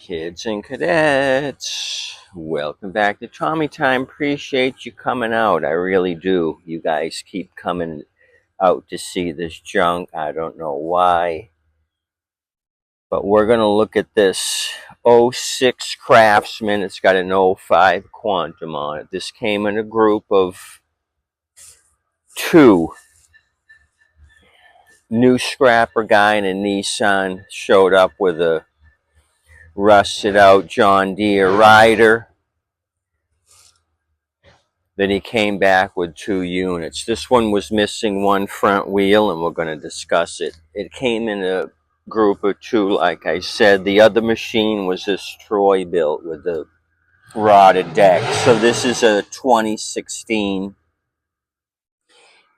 Kids and cadets, welcome back to Tommy Time. Appreciate you coming out. I really do. You guys keep coming out to see this junk. I don't know why. But we're going to look at this '06 Craftsman. It's got an '05 Quantum on it. This came in a group of two. New scrapper guy and a Nissan showed up with a rusted out John Deere Rider. Then he came back with two units. This one was missing one front wheel, and we're going to discuss it. It came in a group of two, like I said. The other machine was this Troy built with the rotted deck. So this is a 2016.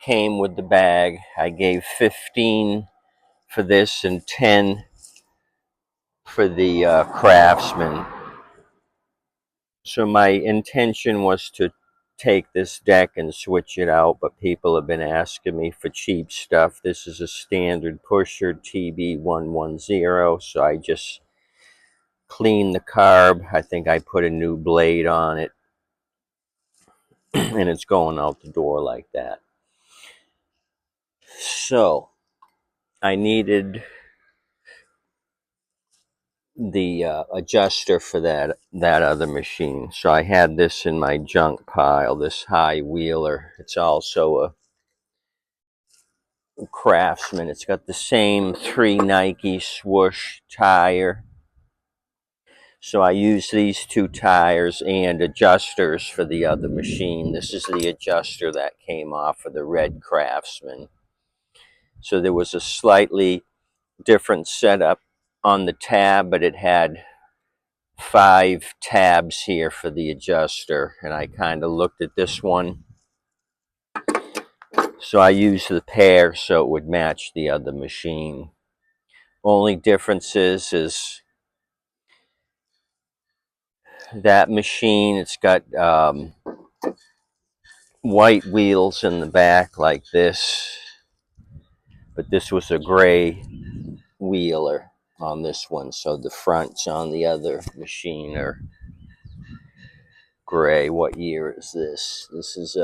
Came with the bag. I gave 15 for this and 10 for the Craftsman. So my intention was to take this deck and switch it out, but people have been asking me for cheap stuff. This is a standard pusher TB110, so I just cleaned the carb. I think I put a new blade on it, and it's going out the door like that. So I needed the adjuster for that other machine. So I had this in my junk pile, this high wheeler. It's also a Craftsman. It's got the same 3 Nike swoosh tire. So I use these 2 tires and adjusters for the other machine. This is the adjuster that came off of the red Craftsman. So there was a slightly different setup on the tab, but it had 5 tabs here for the adjuster. And I kind of looked at this one. So I used the pair so it would match the other machine. Only difference is that machine, it's got white wheels in the back like this, but this was a gray wheeler on this one, so the fronts on the other machine are gray. What year is this? This is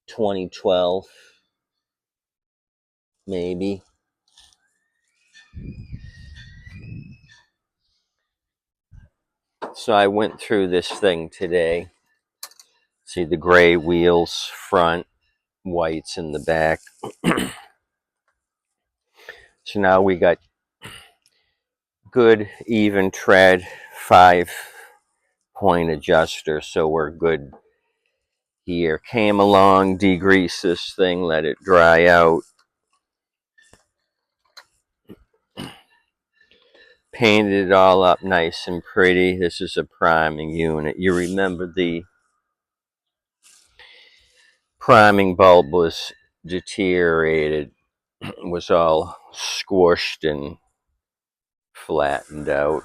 2012 maybe. So I went through this thing today. See the gray wheels front, whites in the back. So now we got good even tread, 5-point adjuster, so we're good here. Came along, degreased this thing, let it dry out. Painted it all up nice and pretty. This is a priming unit. You remember the priming bulb was deteriorated. It was all squished and flattened out.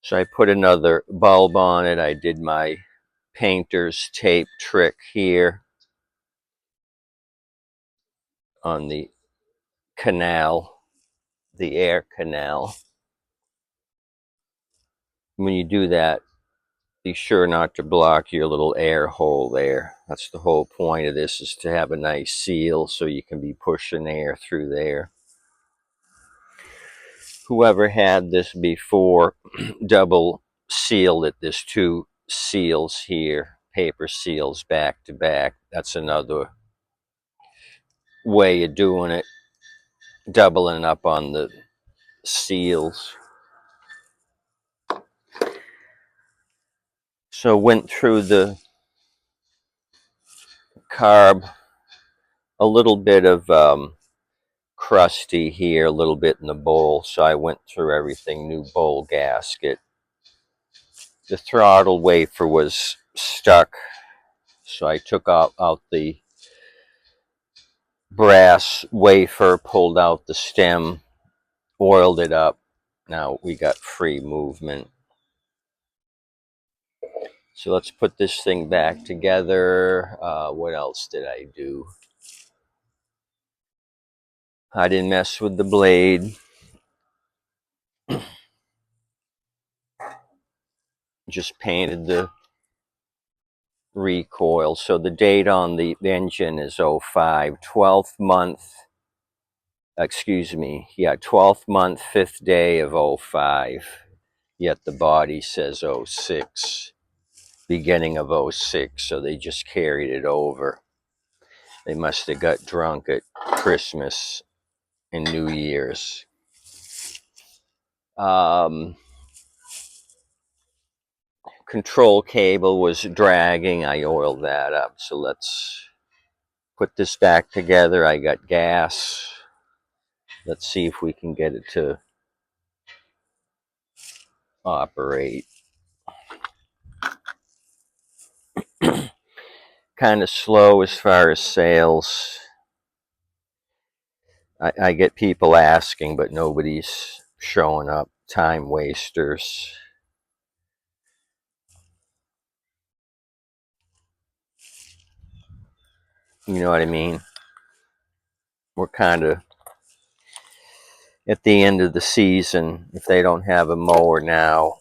So I put another bulb on it. I did my painter's tape trick here on the canal, the air canal. When you do that, be sure not to block your little air hole there. That's the whole point of this, is to have a nice seal so you can be pushing air through there. Whoever had this before double sealed it. There's 2 seals here, paper seals back to back. That's another way of doing it, doubling up on the seals. So went through the carb, a little bit of crusty here, a little bit in the bowl, so I went through everything. New bowl gasket. The throttle wafer was stuck, so I took out the brass wafer, pulled out the stem, oiled it up. Now we got free movement. So let's put this thing back together. What else did I do? I didn't mess with the blade. Just painted the recoil. So the date on the engine is 05, 12th month, excuse me, yeah, 12th month, 5th day of 05. Yet the body says 06, beginning of 06, so they just carried it over. They must have got drunk at Christmas and New Year's. Control cable was dragging. I oiled that up. So let's put this back together. I got gas. Let's see if we can get it to operate. Kind of slow as far as sales. I get people asking, but nobody's showing up. Time wasters. You know what I mean? We're kind of at the end of the season. If they don't have a mower now,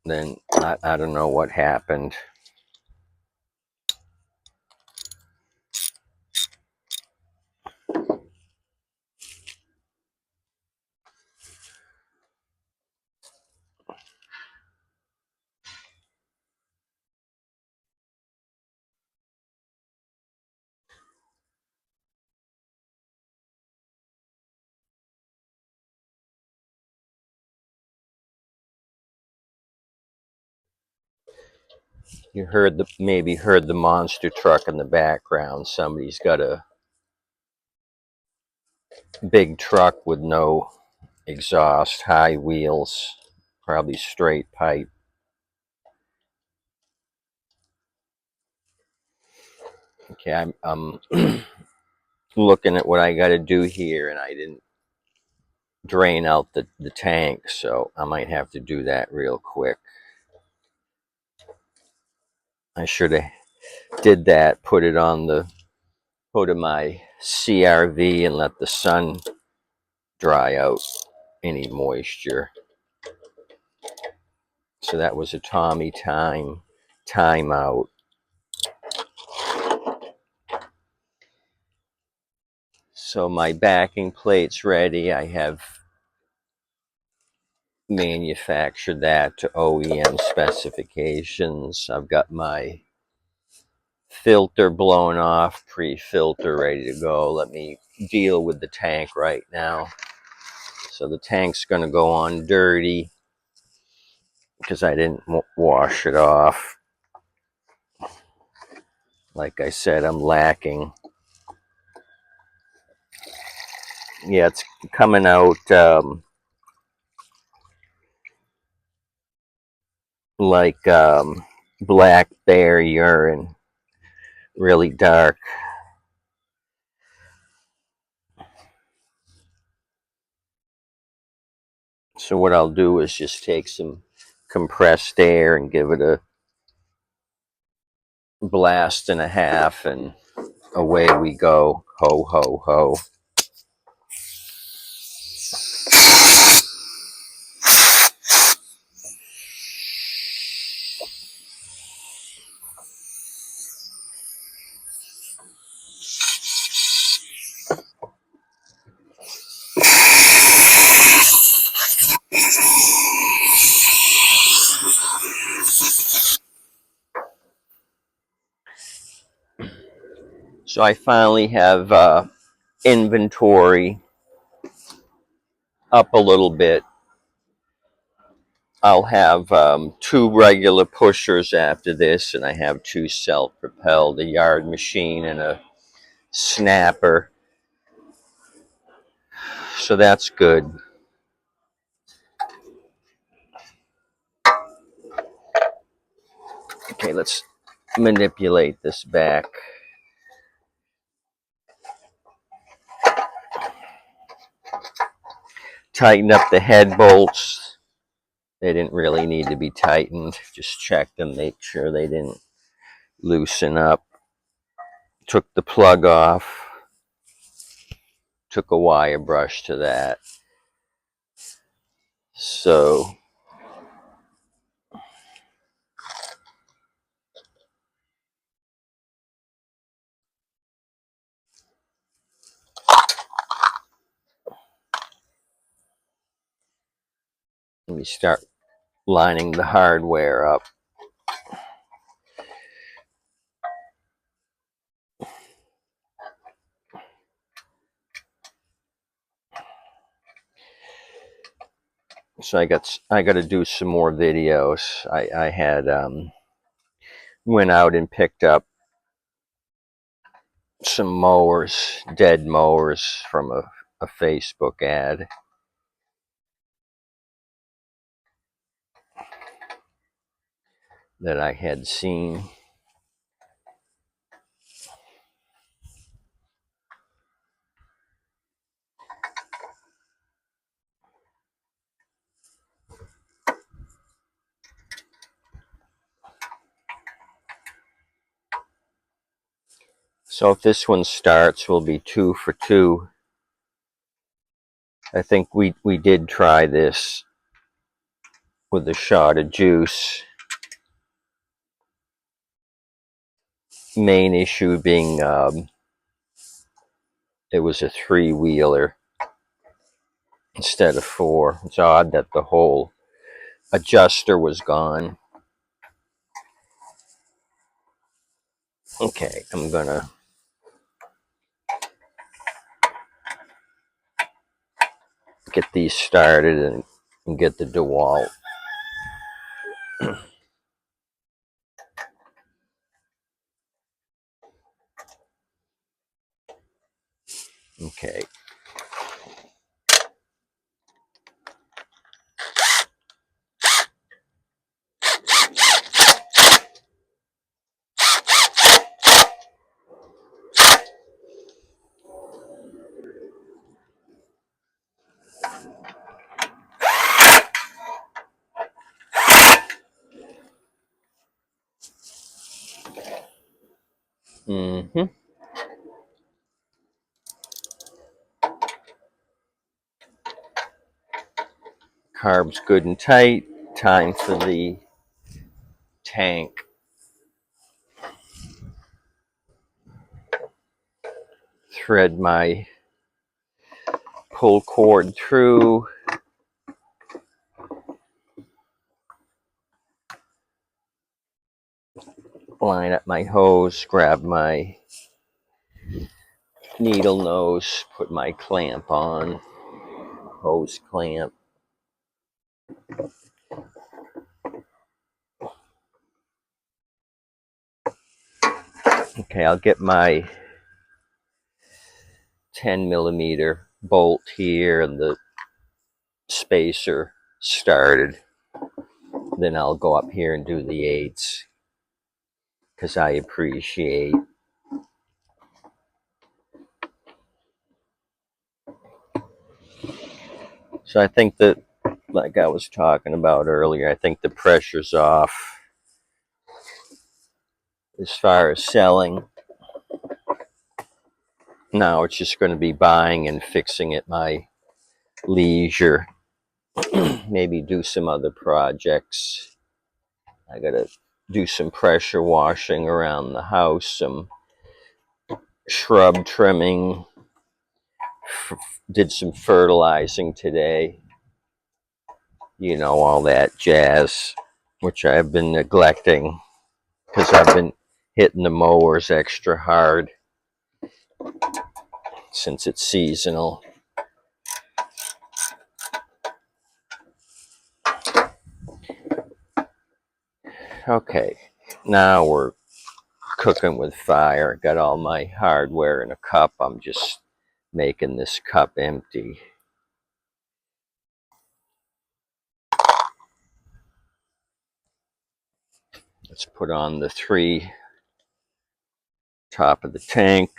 then I don't know what happened. You maybe heard the monster truck in the background. Somebody's got a big truck with no exhaust, high wheels, probably straight pipe. Okay, I'm looking at what I got to do here, and I didn't drain out the tank, so I might have to do that real quick. I should have did that, put it on the hood of my CRV and let the sun dry out any moisture. So that was a Tommy timeout. So my backing plate's ready. I have manufactured that to OEM specifications. I've got my filter blown off, pre-filter ready to go. Let me deal with the tank right now. So the tank's going to go on dirty because I didn't wash it off. Like I said, I'm lacking. Yeah, it's coming out like black bear urine, really dark. So what I'll do is just take some compressed air and give it a blast and a half, and away we go. Ho, ho, ho. So I finally have inventory up a little bit. I'll have 2 regular pushers after this, and I have 2 self-propelled, a yard machine and a snapper. So that's good. Okay, let's manipulate this back. Tighten up the head bolts They didn't really need to be tightened. Just check them, make sure they didn't loosen up. Took the plug off. Took a wire brush to that. So let me start lining the hardware up. So I got to do some more videos. I had went out and picked up some mowers, dead mowers from a Facebook ad that I had seen. So if this one starts, we'll be 2 for 2. I think we did try this with a shot of juice. Main issue being it was a 3-wheeler instead of 4. It's odd that the whole adjuster was gone. Okay, I'm gonna get these started and get the DeWalt. Okay. Carb's good and tight. Time for the tank. Thread my pull cord through. Line up my hose, grab my needle nose, put my clamp on, hose clamp. Okay, I'll get my 10mm bolt here and the spacer started. Then I'll go up here and do the 8s because I appreciate. So I think that, like I was talking about earlier, I think the pressure's off as far as selling. Now it's just going to be buying and fixing at my leisure. Maybe do some other projects. I got to do some pressure washing around the house, some shrub trimming, did some fertilizing today. You know, all that jazz, which I've been neglecting because I've been hitting the mowers extra hard since it's seasonal. Okay, now we're cooking with fire. Got all my hardware in a cup. I'm just making this cup empty. Let's put on the 3 top of the tank.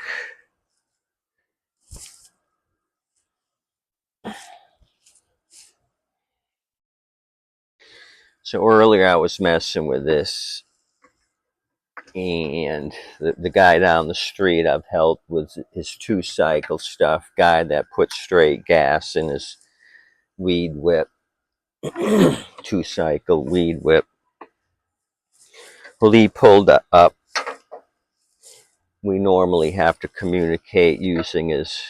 So earlier I was messing with this, and the guy down the street I've helped with his 2-cycle stuff, guy that puts straight gas in his weed whip, 2-cycle weed whip. Well, he pulled up. We normally have to communicate using his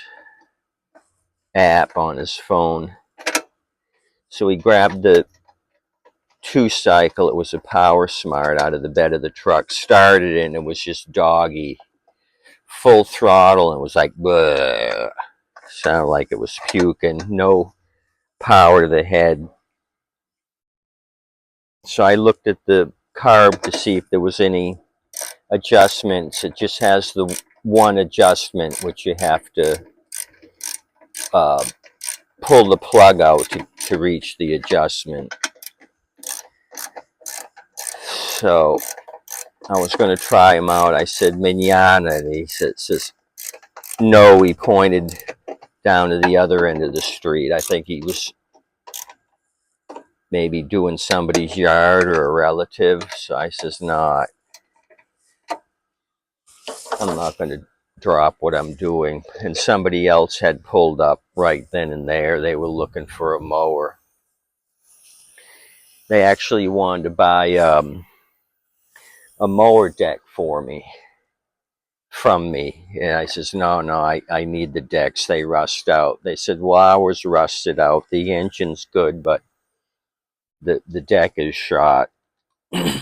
app on his phone. So he grabbed the 2-cycle. It was a Power Smart out of the bed of the truck, started it, and it was just doggy, full throttle, and it was like, bleh. Sounded like it was puking, no power to the head. So I looked at the carb to see if there was any adjustments. It just has the one adjustment, which you have to pull the plug out to reach the adjustment. So I was going to try him out. I said, Manana. And he says, no. He pointed down to the other end of the street. I think he was maybe doing somebody's yard or a relative. So I says, no, I'm not going to drop what I'm doing. And somebody else had pulled up right then and there. They were looking for a mower. They actually wanted to buy a mower deck from me. And I says, no, I need the decks. They rust out. They said, well, ours rusted out. The engine's good, but the deck is shot. And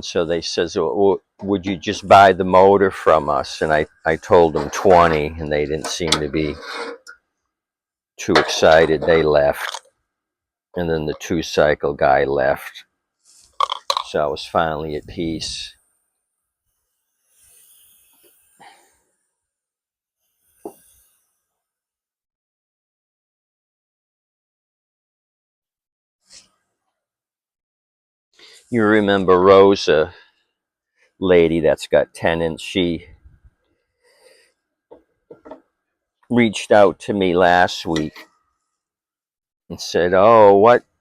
so they says, well, would you just buy the motor from us? And I told them 20, and they didn't seem to be too excited. They left. And then the 2-cycle guy left. So I was finally at peace. You remember Rosa, lady that's got tenants? She reached out to me last week and said, oh,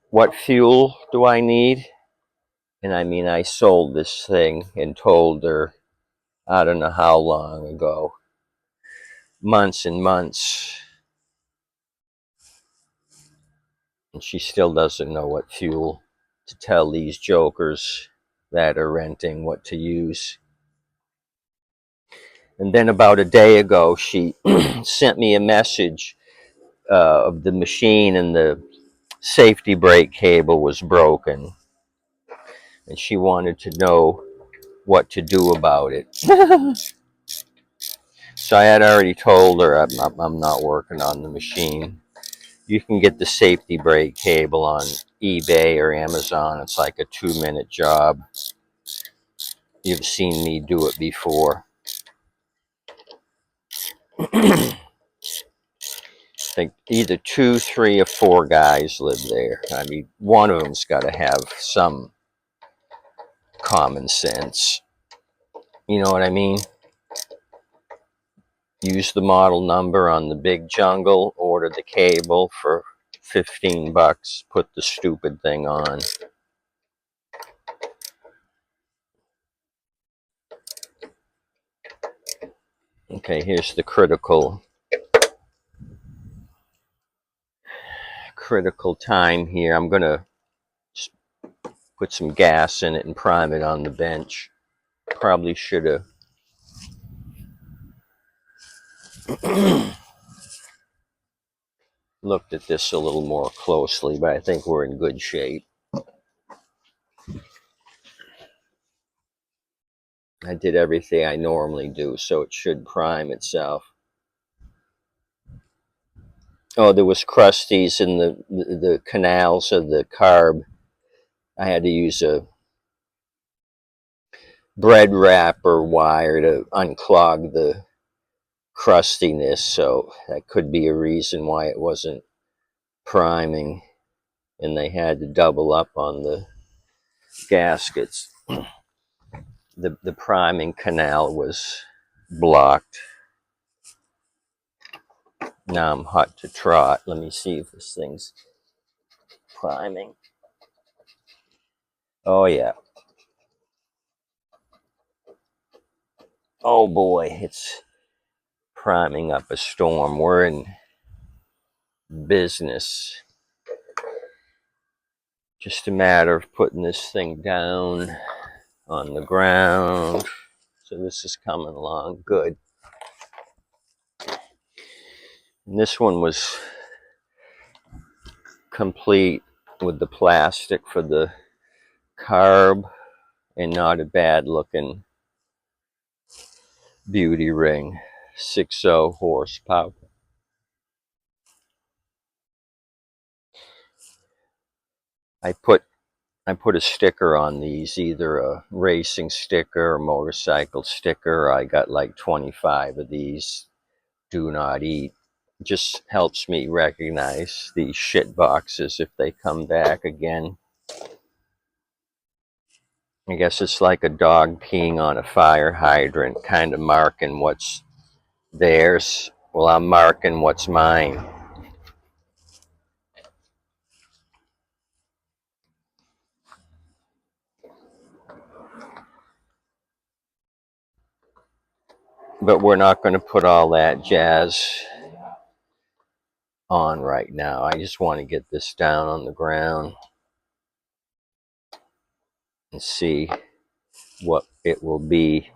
what fuel do I need? And I mean, I sold this thing and told her, I don't know how long ago, months and months, and she still doesn't know what fuel to tell these jokers that are renting what to use. And then about a day ago, she sent me a message of the machine, and the safety brake cable was broken, and she wanted to know what to do about it. So I had already told her I'm not working on the machine. You can get the safety brake cable on eBay or Amazon. It's like a 2-minute job. You've seen me do it before. I think either 2, 3, or 4 guys live there. I mean, one of them's got to have some common sense. You know what I mean? Use the model number on the big jungle, order the cable for $15, put the stupid thing on. Okay, here's the critical time here. I'm gonna put some gas in it and prime it on the bench. Probably should have looked at this a little more closely, but I think we're in good shape. I did everything I normally do, so it should prime itself. Oh, there was crusties in the canals of the carb. I had to use a bread wrapper wire to unclog the crustiness, so that could be a reason why it wasn't priming, and they had to double up on the gaskets. The priming canal was blocked. Now I'm hot to trot. Let me see if this thing's priming. Oh yeah. Oh boy, it's priming up a storm. We're in business. Just a matter of putting this thing down on the ground. So this is coming along good. And this one was complete with the plastic for the carb and not a bad looking beauty ring. 60 horsepower. I put a sticker on these, either a racing sticker or motorcycle sticker. I got like 25 of these. Do not eat. Just helps me recognize these shit boxes if they come back again. I guess it's like a dog peeing on a fire hydrant, kind of marking what's theirs. Well, I'm marking what's mine. But we're not going to put all that jazz on right now. I just want to get this down on the ground and see what it will be.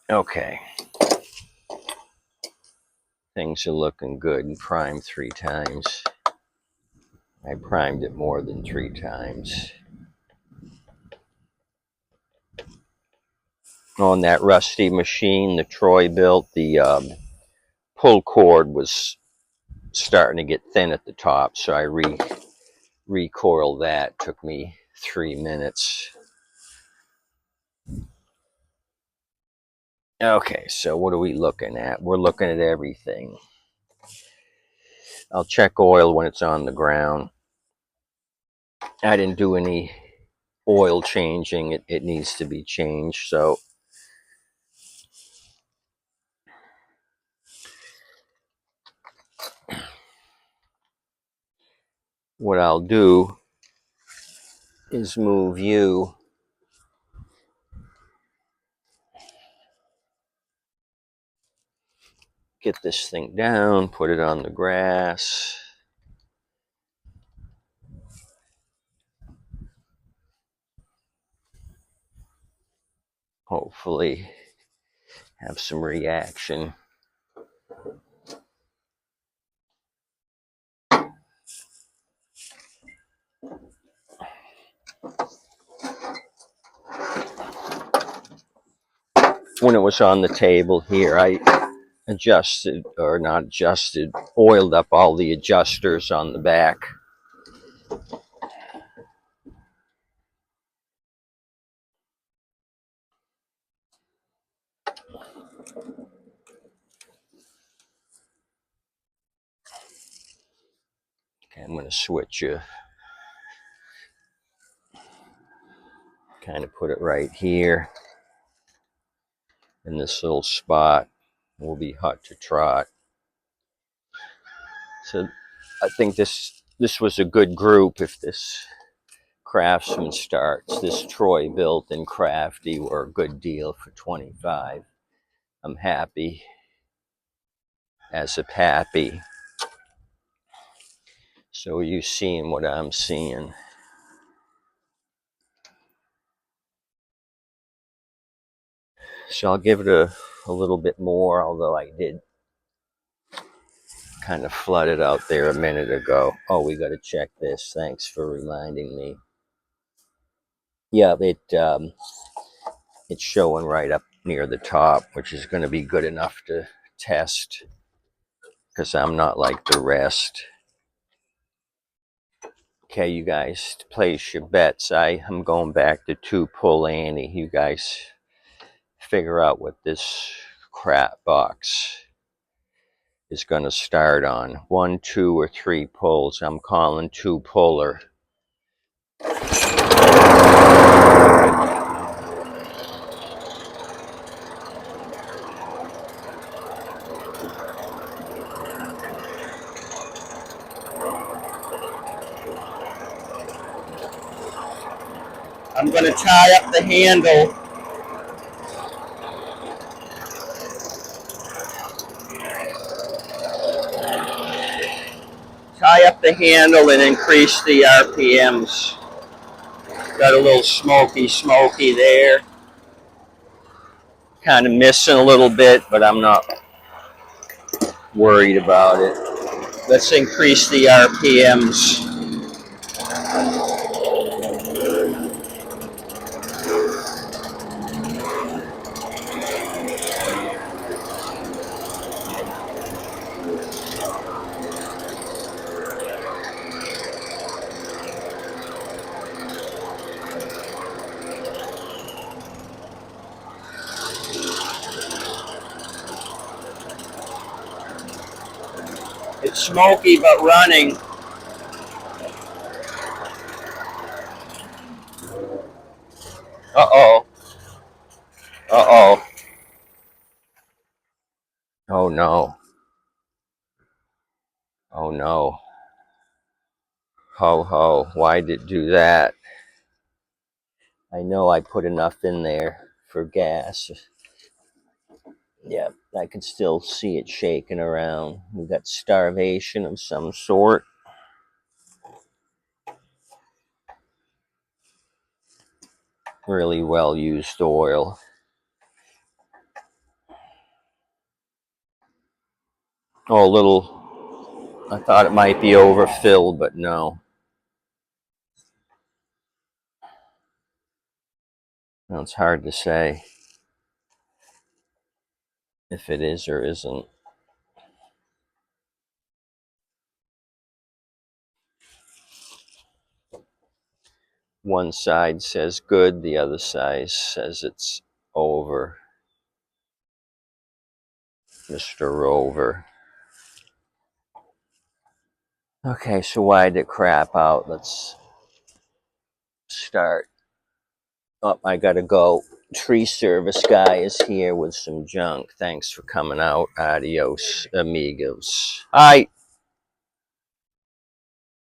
Okay. Things are looking good and primed 3 times. I primed it more than 3 times. On that rusty machine, the Troy built, the pull cord was starting to get thin at the top, so I recoiled that. Took me 3 minutes. Okay, so what are we looking at? We're looking at everything. I'll check oil when it's on the ground. I didn't do any oil changing. It needs to be changed, so what I'll do is move you get this thing down, put it on the grass. Hopefully have some reaction. When it was on the table here, I adjusted, or not adjusted, oiled up all the adjusters on the back. Okay, I'm going to switch you. Kind of put it right here in this little spot. Will be hot to trot. So I think this was a good group. If this Craftsman starts, this Troy built and Crafty were a good deal for 25. I'm happy as a pappy. So are you seeing what I'm seeing? So I'll give it a little bit more, although I did kind of flood it out there a minute ago. Oh, we got to check this. Thanks for reminding me. Yeah, it's showing right up near the top, which is going to be good enough to test, because I'm not like the rest. Okay, you guys, place your bets. I am going back to 2 pull ante. You guys figure out what this crap box is going to start on. 1, 2, or 3 pulls. I'm calling 2 puller. I'm going to tie up the handle. Tie up the handle and increase the RPMs. Got a little smoky there. Kind of missing a little bit, but I'm not worried about it. Let's increase the RPMs. It's smoky but running. Uh-oh. Uh-oh. Oh no. Oh no. Ho ho. Why did it do that? I know I put enough in there for gas. Yeah, I can still see it shaking around. We got starvation of some sort. Really well used oil. Oh, a little. I thought it might be overfilled, but no. No, it's hard to say if it is or isn't. One side says good, the other side says it's over. Mr. Rover. Okay, so why did it crap out? Let's start. Oh, I gotta go. Tree service guy is here with some junk. Thanks for coming out. Adios, amigos. Hi.